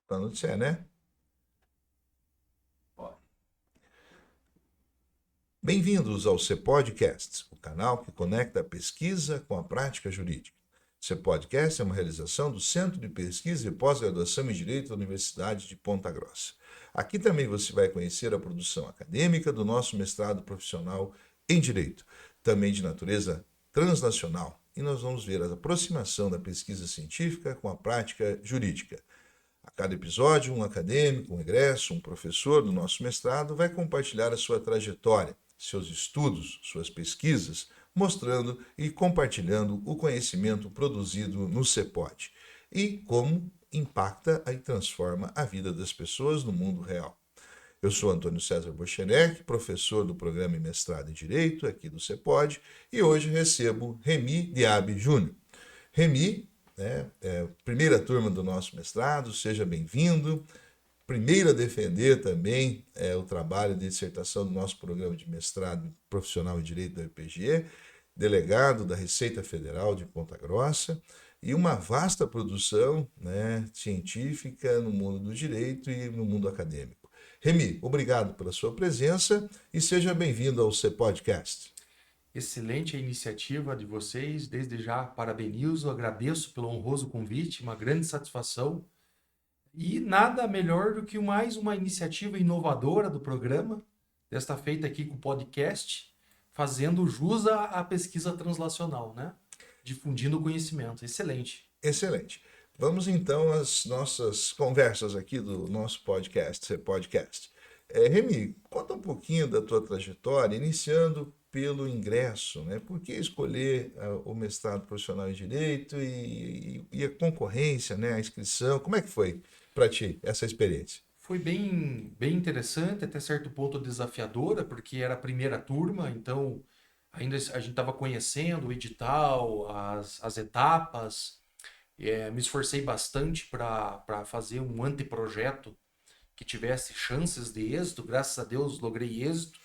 Falando de sé, né? Bem-vindos ao CEPODcast, o canal que conecta a pesquisa com a prática jurídica. O CEPODcast é uma realização do Centro de Pesquisa e Pós-Graduação em Direito da Universidade de Ponta Grossa. Aqui também você vai conhecer a produção acadêmica do nosso mestrado profissional em Direito, também de natureza transnacional, e nós vamos ver a aproximação da pesquisa científica com a prática jurídica. A cada episódio, um acadêmico, um egresso, um professor do nosso mestrado vai compartilhar a sua trajetória, seus estudos, suas pesquisas, mostrando e compartilhando o conhecimento produzido no CEPOD e como impacta e transforma a vida das pessoas no mundo real. Eu sou Antônio César Bochenek, professor do programa e mestrado em Direito aqui do CEPOD, e hoje recebo Remy Diaby Júnior. Remy, primeira turma do nosso mestrado, seja bem-vindo. Primeiro a defender também o trabalho de dissertação do nosso programa de mestrado profissional em Direito da UPG, delegado da Receita Federal de Ponta Grossa, e uma vasta produção científica no mundo do direito e no mundo acadêmico. Remy, obrigado pela sua presença e seja bem-vindo ao CEPODcast. Excelente a iniciativa de vocês, desde já parabenizo, agradeço pelo honroso convite, uma grande satisfação. E nada melhor do que mais uma iniciativa inovadora do programa, desta feita aqui com o podcast, fazendo jus à pesquisa translacional, né? Difundindo o conhecimento. Excelente. Excelente. Vamos então às nossas conversas aqui do nosso podcast. Remy, conta um pouquinho da tua trajetória, iniciando pelo ingresso, né? Por que escolher o mestrado profissional em Direito e a concorrência, né? A inscrição, como é que foi para ti essa experiência? Foi bem interessante, até certo ponto desafiadora, porque era a primeira turma, então ainda a gente estava conhecendo o edital, as etapas. Me esforcei bastante para fazer um anteprojeto que tivesse chances de êxito. Graças a Deus logrei êxito.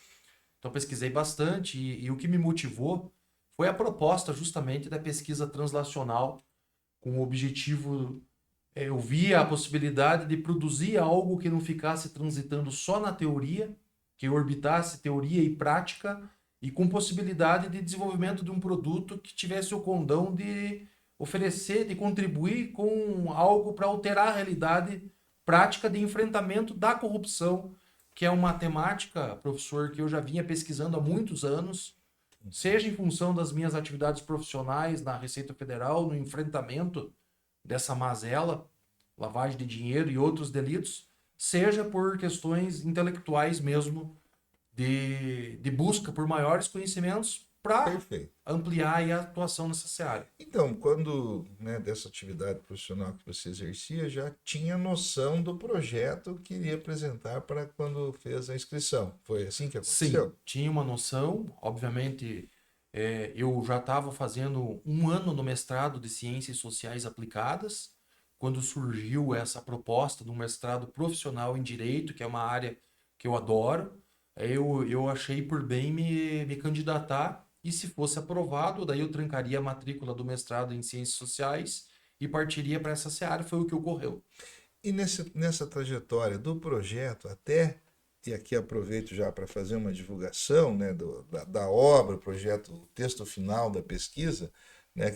Então pesquisei bastante e o que me motivou foi a proposta justamente da pesquisa translacional com o objetivo, eu via a possibilidade de produzir algo que não ficasse transitando só na teoria, que orbitasse teoria e prática e com possibilidade de desenvolvimento de um produto que tivesse o condão de oferecer, de contribuir com algo para alterar a realidade prática de enfrentamento da corrupção, que é uma temática, professor, que eu já vinha pesquisando há muitos anos, seja em função das minhas atividades profissionais na Receita Federal, no enfrentamento dessa mazela, lavagem de dinheiro e outros delitos, seja por questões intelectuais mesmo, de busca por maiores conhecimentos para Perfeito. ampliar aí a atuação nessa seara. Então, quando, dessa atividade profissional que você exercia, já tinha noção do projeto que iria apresentar para quando fez a inscrição. Foi assim que Sim, aconteceu? tinha uma noção, obviamente, eu já estava fazendo um ano no mestrado de Ciências Sociais Aplicadas, quando surgiu essa proposta do mestrado profissional em Direito, que é uma área que eu adoro. Eu achei por bem me candidatar e, se fosse aprovado, daí eu trancaria a matrícula do mestrado em Ciências Sociais e partiria para essa seara. Foi o que ocorreu. E nessa trajetória do projeto até, e aqui aproveito já para fazer uma divulgação da obra, o projeto, o texto final da pesquisa,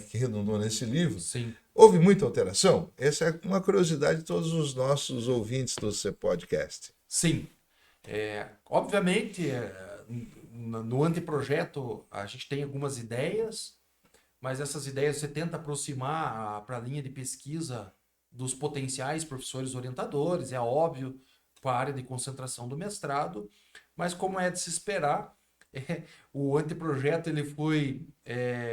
que redundou nesse livro, Sim. houve muita alteração? Essa é uma curiosidade de todos os nossos ouvintes do CEPODcast. Sim. Obviamente, no anteprojeto a gente tem algumas ideias, mas essas ideias você tenta aproximar para a linha de pesquisa dos potenciais professores orientadores, é óbvio, com a área de concentração do mestrado, mas como é de se esperar, o anteprojeto ele foi,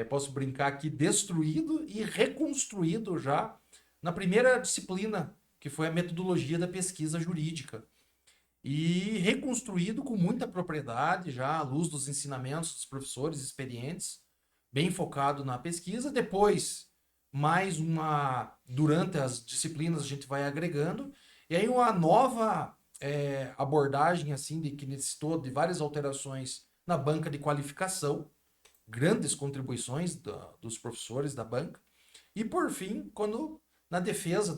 posso brincar aqui, destruído e reconstruído já na primeira disciplina, que foi a metodologia da pesquisa jurídica e reconstruído com muita propriedade, já à luz dos ensinamentos dos professores experientes, bem focado na pesquisa. Depois, durante as disciplinas a gente vai agregando, e aí uma nova abordagem, assim, que necessitou de várias alterações na banca de qualificação, grandes contribuições dos professores da banca, e por fim, quando na defesa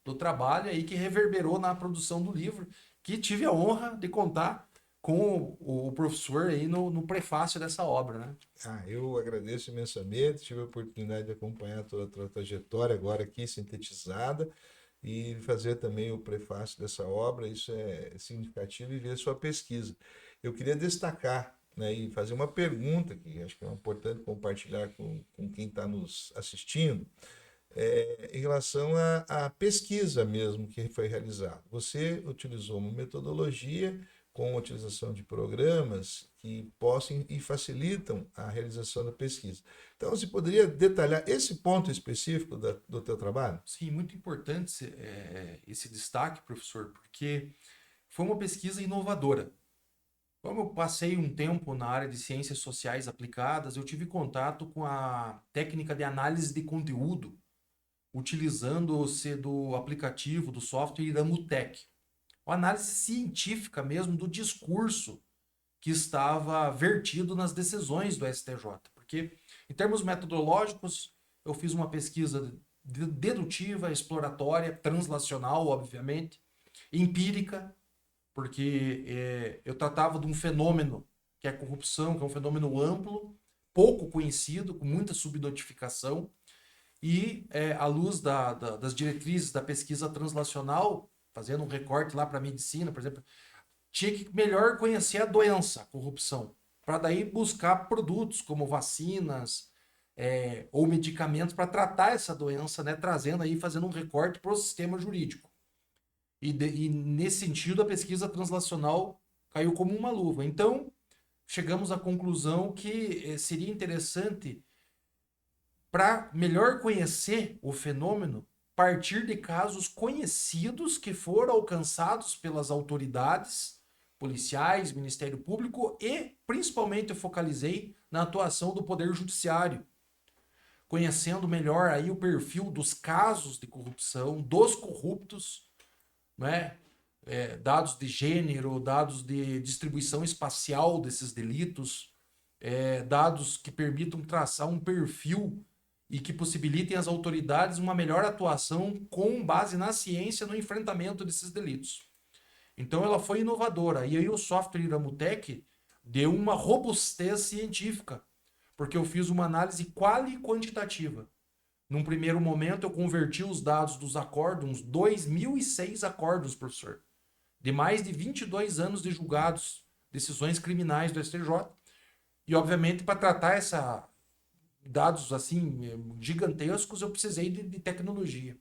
do trabalho aí que reverberou na produção do livro, que tive a honra de contar com o professor aí no prefácio dessa obra, né? Eu agradeço imensamente, tive a oportunidade de acompanhar toda a tua trajetória agora aqui sintetizada e fazer também o prefácio dessa obra, isso é significativo e ver sua pesquisa. Eu queria destacar, né, e fazer uma pergunta que acho que é importante compartilhar com quem está nos assistindo, em relação à pesquisa mesmo que foi realizada. Você utilizou uma metodologia com a utilização de programas que possam e facilitam a realização da pesquisa. Então, você poderia detalhar esse ponto específico do teu trabalho? Sim, muito importante esse destaque, professor, porque foi uma pesquisa inovadora. Como eu passei um tempo na área de ciências sociais aplicadas, eu tive contato com a técnica de análise de conteúdo, utilizando-se do aplicativo, do software Iramutec. Uma análise científica mesmo do discurso que estava vertido nas decisões do STJ. Porque, em termos metodológicos, eu fiz uma pesquisa dedutiva, exploratória, translacional, obviamente, empírica, porque eu tratava de um fenômeno que é a corrupção, que é um fenômeno amplo, pouco conhecido, com muita subnotificação, e à luz das diretrizes da pesquisa translacional, fazendo um recorte lá para a medicina, por exemplo, tinha que melhor conhecer a doença, a corrupção, para daí buscar produtos como vacinas ou medicamentos para tratar essa doença, né, trazendo aí, fazendo um recorte para o sistema jurídico. E nesse sentido, a pesquisa translacional caiu como uma luva. Então, chegamos à conclusão que seria interessante, para melhor conhecer o fenômeno, partir de casos conhecidos que foram alcançados pelas autoridades policiais, Ministério Público e, principalmente, eu focalizei na atuação do Poder Judiciário, conhecendo melhor aí o perfil dos casos de corrupção, dos corruptos, né? Dados de gênero, dados de distribuição espacial desses delitos, dados que permitam traçar um perfil e que possibilitem às autoridades uma melhor atuação com base na ciência no enfrentamento desses delitos. Então ela foi inovadora. E aí o software Iramutec deu uma robustez científica, porque eu fiz uma análise quali e quantitativa. Num primeiro momento eu converti os dados dos acórdons, 2006 acórdons, professor, de mais de 22 anos de julgados, decisões criminais do STJ, e obviamente para tratar dados assim gigantescos eu precisei de tecnologia.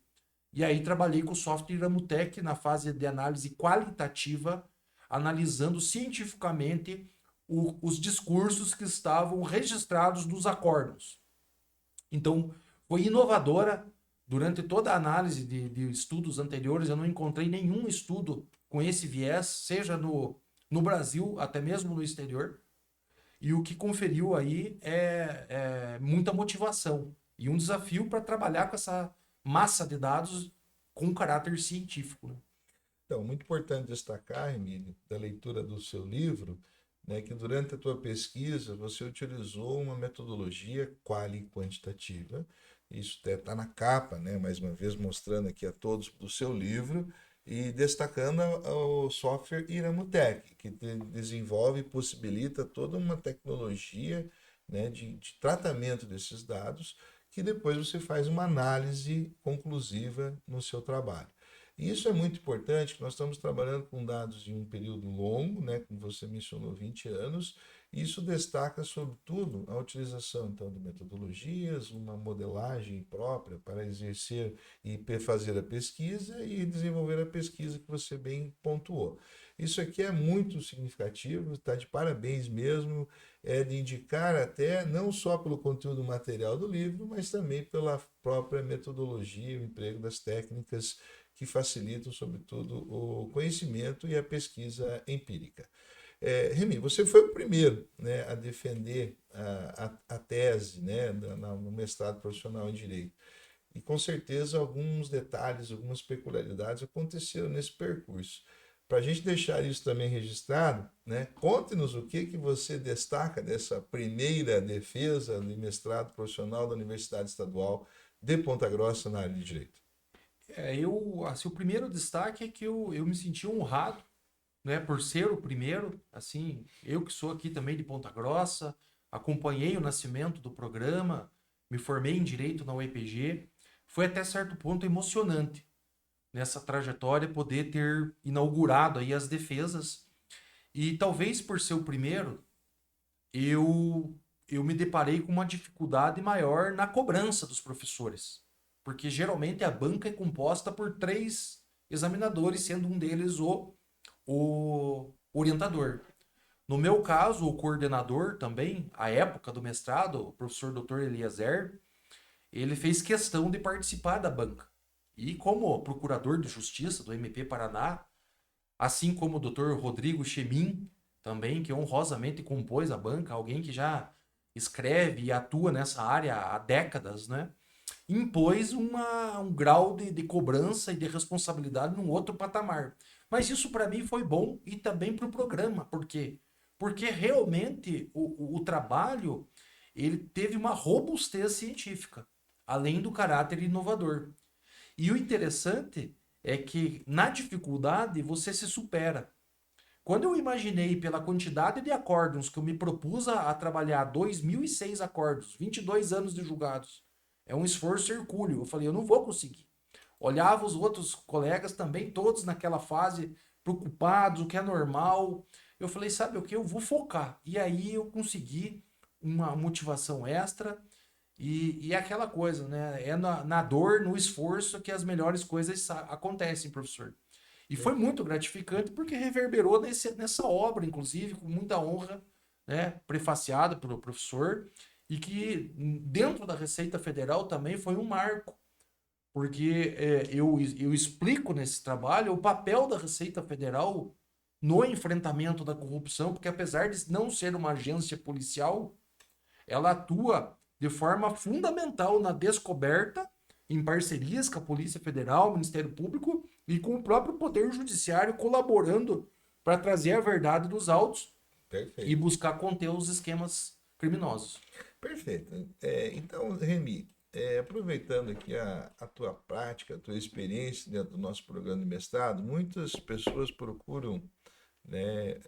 E aí trabalhei com o software Iramutec na fase de análise qualitativa, analisando cientificamente os discursos que estavam registrados nos acórdons. Então, foi inovadora. Durante toda a análise de estudos anteriores, eu não encontrei nenhum estudo com esse viés, seja no Brasil, até mesmo no exterior. E o que conferiu aí é muita motivação e um desafio para trabalhar com essa massa de dados com caráter científico, né? Então, muito importante destacar, Emílio, da leitura do seu livro, né, que durante a tua pesquisa você utilizou uma metodologia quali-quantitativa. Isso está na capa, né, mais uma vez mostrando aqui a todos do seu livro e destacando o software Iramutec, que desenvolve e possibilita toda uma tecnologia, né, de tratamento desses dados, que depois você faz uma análise conclusiva no seu trabalho. E isso é muito importante, que nós estamos trabalhando com dados de um período longo, né, como você mencionou, 20 anos, e isso destaca, sobretudo, a utilização então, de metodologias, uma modelagem própria para exercer e fazer a pesquisa e desenvolver a pesquisa que você bem pontuou. Isso aqui é muito significativo, está de parabéns mesmo, é de indicar até não só pelo conteúdo material do livro, mas também pela própria metodologia, o emprego das técnicas que facilitam, sobretudo, o conhecimento e a pesquisa empírica. Remy, você foi o primeiro, né, a defender a tese, né, no mestrado profissional em Direito. E com certeza alguns detalhes, algumas peculiaridades aconteceram nesse percurso. Para a gente deixar isso também registrado, né, conte-nos o que você destaca dessa primeira defesa de mestrado profissional da Universidade Estadual de Ponta Grossa na área de Direito. Assim, o primeiro destaque é que eu me senti honrado, né, por ser o primeiro, assim, eu que sou aqui também de Ponta Grossa, acompanhei o nascimento do programa, me formei em Direito na UEPG, foi até certo ponto emocionante nessa trajetória poder ter inaugurado aí as defesas e talvez por ser o primeiro, eu eu me deparei com uma dificuldade maior na cobrança dos professores, porque geralmente a banca é composta por três examinadores, sendo um deles o orientador. No meu caso, o coordenador também, à época do mestrado, o professor Dr. Eliezer, ele fez questão de participar da banca. E como procurador de justiça do MP Paraná, assim como o Dr. Rodrigo Chemin, também, que honrosamente compôs a banca, alguém que já escreve e atua nessa área há décadas, né? Impôs um grau de cobrança e de responsabilidade num outro patamar. Mas isso para mim foi bom e também para o programa. Por quê? Porque realmente o trabalho ele teve uma robustez científica, além do caráter inovador. E o interessante é que na dificuldade você se supera. Quando eu imaginei pela quantidade de acórdãos que eu me propus a trabalhar 2006 acórdãos, 22 anos de julgados, é um esforço hercúleo. Eu falei, eu não vou conseguir. Olhava os outros colegas também, todos naquela fase, preocupados, o que é normal. Eu falei, sabe o que? Eu vou focar. E aí eu consegui uma motivação extra e é aquela coisa, né? É na dor, no esforço que as melhores coisas acontecem, professor. E foi muito gratificante porque reverberou nessa obra, inclusive, com muita honra, né? Prefaciada pelo professor, e que dentro da Receita Federal também foi um marco, porque eu explico nesse trabalho o papel da Receita Federal no enfrentamento da corrupção, porque apesar de não ser uma agência policial, ela atua de forma fundamental na descoberta, em parcerias com a Polícia Federal, Ministério Público e com o próprio Poder Judiciário colaborando para trazer a verdade dos autos e Perfeito. buscar conter os esquemas criminosos. Perfeito. Então, Remy, aproveitando aqui a tua prática, a tua experiência dentro do nosso programa de mestrado, muitas pessoas procuram, né,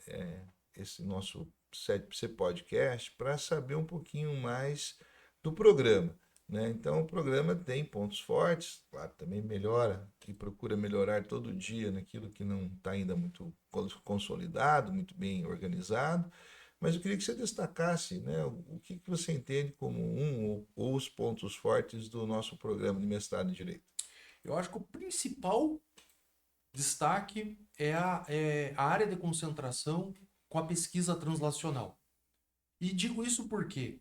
esse nosso CEPC Podcast para saber um pouquinho mais do programa. Né? Então, o programa tem pontos fortes, claro, também melhora e procura melhorar todo dia naquilo que não está ainda muito consolidado, muito bem organizado. Mas eu queria que você destacasse, né, o que você entende como ou os pontos fortes do nosso programa de mestrado em Direito. Eu acho que o principal destaque é a área de concentração com a pesquisa translacional. E digo isso porque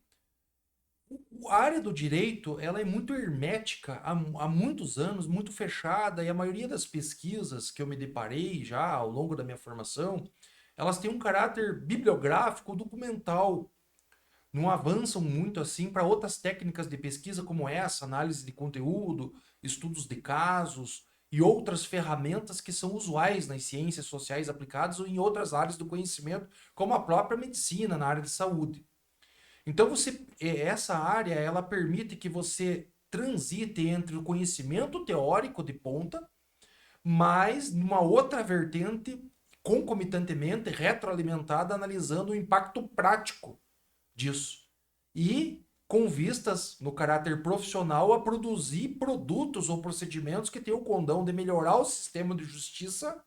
a área do direito ela é muito hermética há muitos anos, muito fechada, e a maioria das pesquisas que eu me deparei já ao longo da minha formação, elas têm um caráter bibliográfico, documental, não avançam muito assim para outras técnicas de pesquisa como essa, análise de conteúdo, estudos de casos e outras ferramentas que são usuais nas ciências sociais aplicadas ou em outras áreas do conhecimento, como a própria medicina na área de saúde. Então essa área ela permite que você transite entre o conhecimento teórico de ponta, mas numa outra vertente concomitantemente retroalimentada analisando o impacto prático disso. E com vistas no caráter profissional a produzir produtos ou procedimentos que tenham o condão de melhorar o sistema de justiça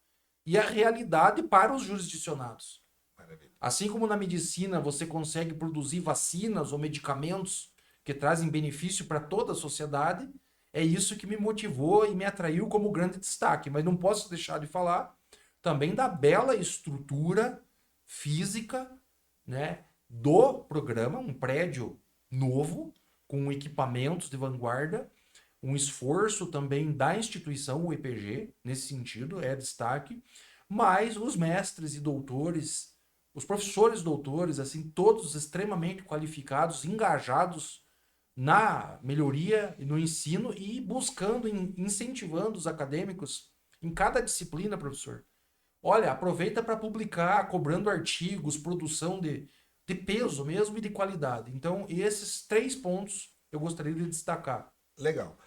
e a realidade para os jurisdicionados. Maravilha. Assim como na medicina você consegue produzir vacinas ou medicamentos que trazem benefício para toda a sociedade, é isso que me motivou e me atraiu como grande destaque. Mas não posso deixar de falar também da bela estrutura física, né, do programa, um prédio novo, com equipamentos de vanguarda, um esforço também da instituição, o IPG, nesse sentido, é destaque, mas os mestres e doutores, os professores doutores, assim, todos extremamente qualificados, engajados na melhoria e no ensino e buscando, incentivando os acadêmicos em cada disciplina, professor. Olha, aproveita para publicar, cobrando artigos, produção de peso mesmo e de qualidade. Então, esses três pontos eu gostaria de destacar. Legal.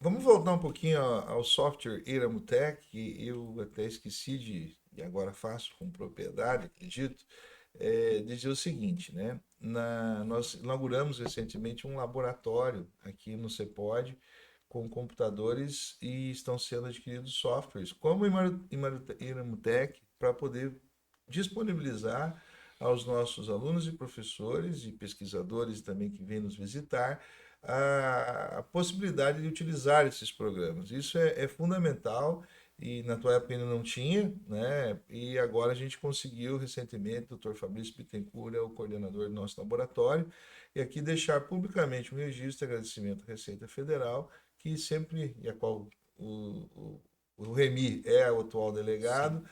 Vamos voltar um pouquinho ao software Iramutec, que eu até esqueci e agora faço com propriedade, acredito, dizer o seguinte, né? Nós inauguramos recentemente um laboratório aqui no CEPOD com computadores e estão sendo adquiridos softwares, como Iramutec, para poder disponibilizar aos nossos alunos e professores e pesquisadores também que vêm nos visitar a possibilidade de utilizar esses programas. Isso é fundamental e na tua época ainda não tinha, né? E agora a gente conseguiu recentemente, o Dr. Fabrício Bittencourt é o coordenador do nosso laboratório, e aqui deixar publicamente um registro de agradecimento à Receita Federal, que sempre, e a qual o Remy é o atual Sim. delegado,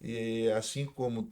e assim como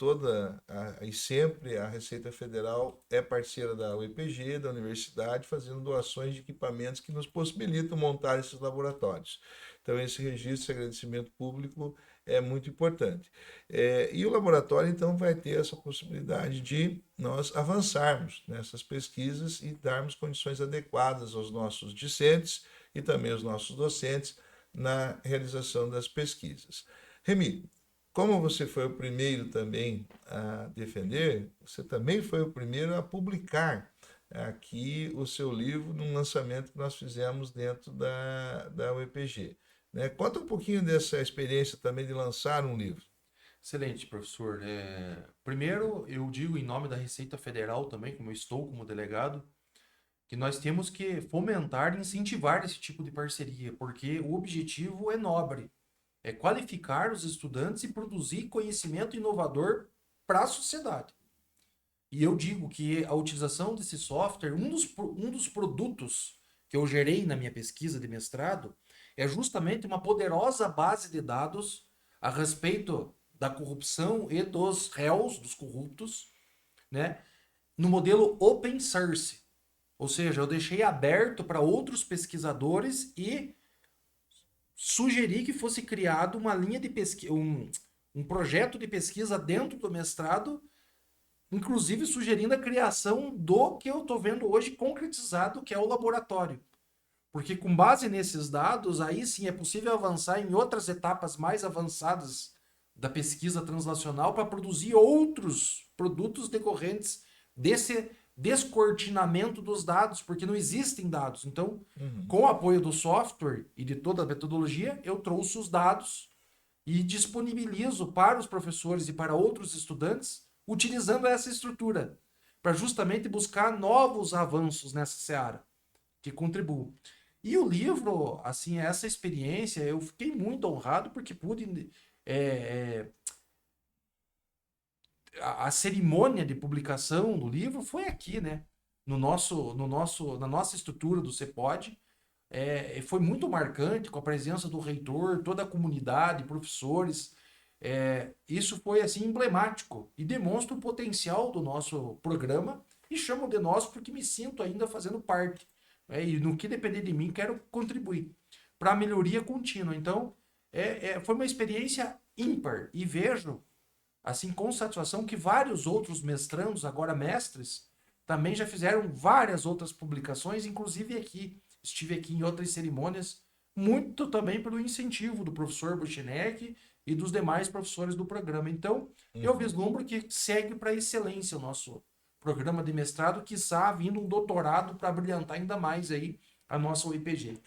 e sempre a Receita Federal é parceira da UEPG, da universidade, fazendo doações de equipamentos que nos possibilitam montar esses laboratórios. Então, esse registro de agradecimento público é muito importante. E o laboratório, então, vai ter essa possibilidade de nós avançarmos nessas pesquisas e darmos condições adequadas aos nossos discentes e também aos nossos docentes na realização das pesquisas. Remy, como você foi o primeiro também a defender, você também foi o primeiro a publicar aqui o seu livro num lançamento que nós fizemos dentro da UEPG. Né? Conta um pouquinho dessa experiência também de lançar um livro. Excelente, professor. Primeiro, eu digo em nome da Receita Federal também, como eu estou como delegado, que nós temos que fomentar e incentivar esse tipo de parceria, porque o objetivo é nobre, é qualificar os estudantes e produzir conhecimento inovador para a sociedade. E eu digo que a utilização desse software, um dos produtos que eu gerei na minha pesquisa de mestrado, é justamente uma poderosa base de dados a respeito da corrupção e dos réus, dos corruptos, né, no modelo open source. Ou seja, eu deixei aberto para outros pesquisadores e sugeri que fosse criado uma linha de pesquisa, um projeto de pesquisa dentro do mestrado, inclusive sugerindo a criação do que eu estou vendo hoje concretizado, que é o laboratório. Porque com base nesses dados, aí sim é possível avançar em outras etapas mais avançadas da pesquisa translacional para produzir outros produtos decorrentes desse descortinamento dos dados, porque não existem dados. Então, Uhum. com o apoio do software e de toda a metodologia, eu trouxe os dados e disponibilizo para os professores e para outros estudantes utilizando essa estrutura para justamente buscar novos avanços nessa seara que contribuam. E o livro, assim, essa experiência, eu fiquei muito honrado porque pude. É, a cerimônia de publicação do livro foi aqui, né? Na nossa estrutura do CEPOD. Foi muito marcante com a presença do reitor, toda a comunidade, professores. Isso foi assim emblemático e demonstra o potencial do nosso programa e chamo de nós porque me sinto ainda fazendo parte. E no que depender de mim, quero contribuir para a melhoria contínua. Então, foi uma experiência ímpar e vejo, assim, com satisfação, que vários outros mestrandos, agora mestres, também já fizeram várias outras publicações, inclusive aqui. Estive aqui em outras cerimônias, muito também pelo incentivo do professor Buchinek e dos demais professores do programa. Então, eu Uhum. vislumbro que segue para a excelência o nosso programa de mestrado, quiçá vindo um doutorado para brilhantar ainda mais aí a nossa UIPG.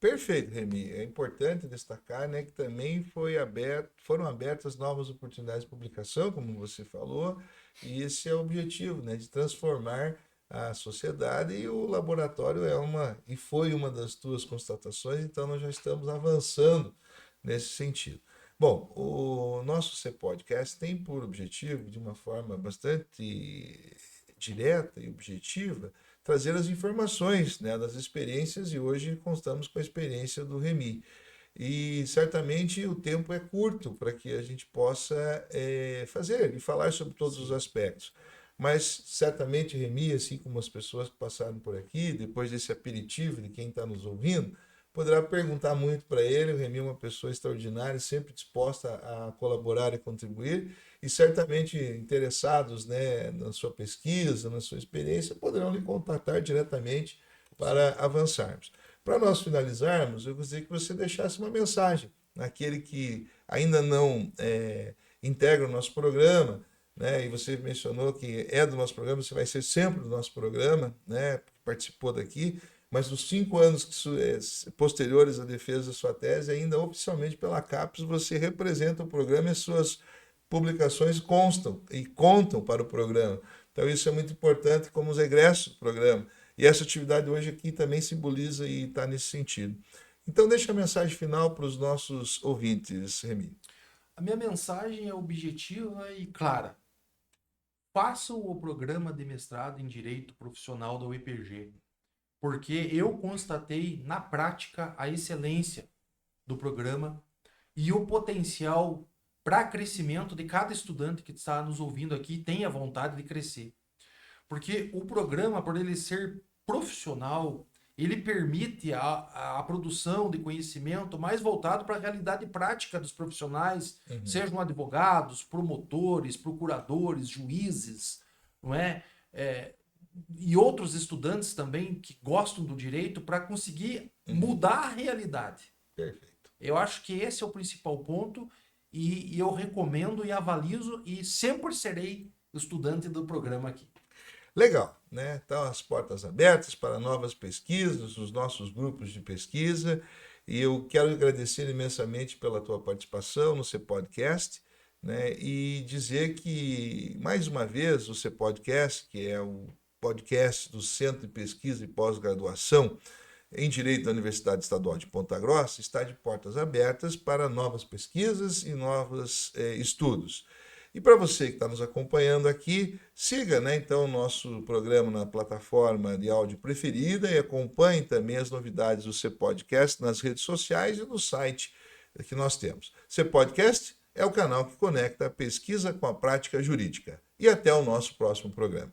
Perfeito, Remy. É importante destacar, né, que também foram abertas novas oportunidades de publicação, como você falou, e esse é o objetivo, né, de transformar a sociedade e o laboratório foi uma das tuas constatações, então nós já estamos avançando nesse sentido. Bom, o nosso C-Podcast tem por objetivo, de uma forma bastante direta e objetiva, trazer as informações, né, das experiências, e hoje constamos com a experiência do Remy. E certamente o tempo é curto para que a gente possa fazer e falar sobre todos os Sim. aspectos. Mas certamente, Remy, assim como as pessoas que passaram por aqui, depois desse aperitivo de quem está nos ouvindo, poderá perguntar muito para ele. O Remy é uma pessoa extraordinária, sempre disposta a colaborar e contribuir, e certamente interessados, né, na sua pesquisa, na sua experiência, poderão lhe contatar diretamente Sim. para avançarmos. Para nós finalizarmos, eu gostaria que você deixasse uma mensagem naquele que ainda não integra o nosso programa, né? E você mencionou que é do nosso programa, você vai ser sempre do nosso programa, né? Participou daqui, mas nos 5 anos posteriores à defesa da sua tese, ainda oficialmente pela CAPES, você representa o programa e as suas publicações constam e contam para o programa. Então isso é muito importante como os egressos do programa. E essa atividade hoje aqui também simboliza e está nesse sentido. Então deixa a mensagem final para os nossos ouvintes, Remy. A minha mensagem é objetiva e clara. Façam o programa de mestrado em Direito Profissional da UEPG, porque eu constatei na prática a excelência do programa e o potencial para crescimento de cada estudante que está nos ouvindo aqui tenha vontade de crescer. Porque o programa, por ele ser profissional, ele permite a produção de conhecimento mais voltado para a realidade prática dos profissionais, sejam advogados, promotores, procuradores, juízes, não é? E outros estudantes também que gostam do direito para conseguir mudar a realidade. Perfeito. Eu acho que esse é o principal ponto e eu recomendo e avalizo e sempre serei estudante do programa aqui. Legal, né? Então, as portas abertas para novas pesquisas, os nossos grupos de pesquisa. E eu quero agradecer imensamente pela tua participação no CEPODcast, né? E dizer que, mais uma vez, o CEPODcast, que é o podcast do Centro de Pesquisa e Pós-Graduação em Direito da Universidade Estadual de Ponta Grossa, está de portas abertas para novas pesquisas e novos estudos. E para você que está nos acompanhando aqui, siga, né, então o nosso programa na plataforma de áudio preferida e acompanhe também as novidades do CEPODcast nas redes sociais e no site que nós temos. CEPODcast é o canal que conecta a pesquisa com a prática jurídica. E até o nosso próximo programa.